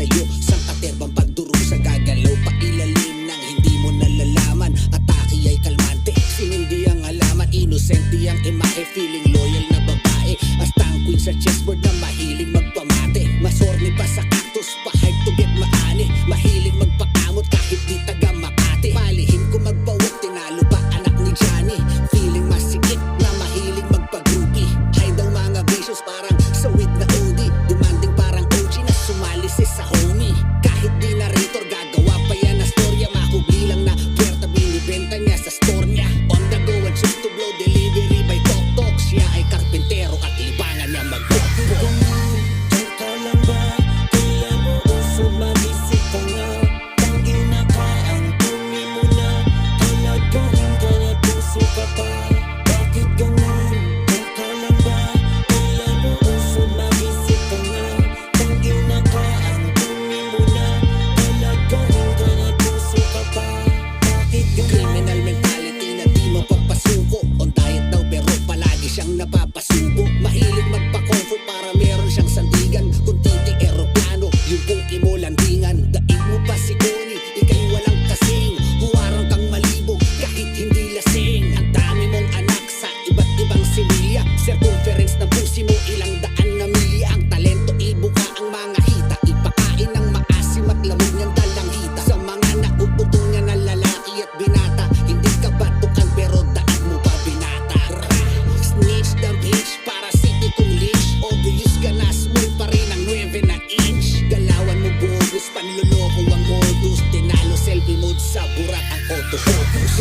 sa'yo. Sang katerbang pagdurusa gagalaw pa ilalim ng hindi mo nalalaman. Atake ay kalmante, sinindi ang halaman. Inosente ang imahe, feeling loyal na babae. Hasta ang queen sa chessboard na mahiling magpamate. Masorni pa sa cactus, pa-hype to get maani. Mahiling magpakamot kahit di taga Makati. Palihim ko magbawag, tinalo pa anak ni Johnny. Feeling masikip na mahiling magpagrupi. Hay daw mga vicious parang sawid na OD. Demanding parang OG na sumali sa homie. Kahit di narrator, gagawa pa yan na storya. Makubli lang na puwerta, binibenta niya sa store niya. On the go and choose to blow, delivery by tok-tok. Siya ay karpintero at libangan niya mag-tok-tok. Criminal mentality na di mapapasuko. On diet daw pero palagi siyang napapasubo. Mahilig magpa-comfort para meron siyang sandigan. Kung titi eroplano, yung puki mo landingan. Daig mo pa si Connie, ika'y walang kasing. Huwarang kang malibog kahit hindi lasing. Ang dami mong anak sa iba't ibang similya. Circumference ng pusi mo ilang daan na milya. Ang talento ibuka ang mga hita. Ipakain ng maasim at lamig niyang dalang hita. Sa mga nauputong niya na lalaki at binata. Hindi ka batukan pero daan mo pa binata. Snitch the bitch para city kong leash. Obvious ka na smooth pa rin ang 9 na inch. Galawan mo bogus, panluloko ang modus. Tinalo selfie mode sa burak ang autofocus.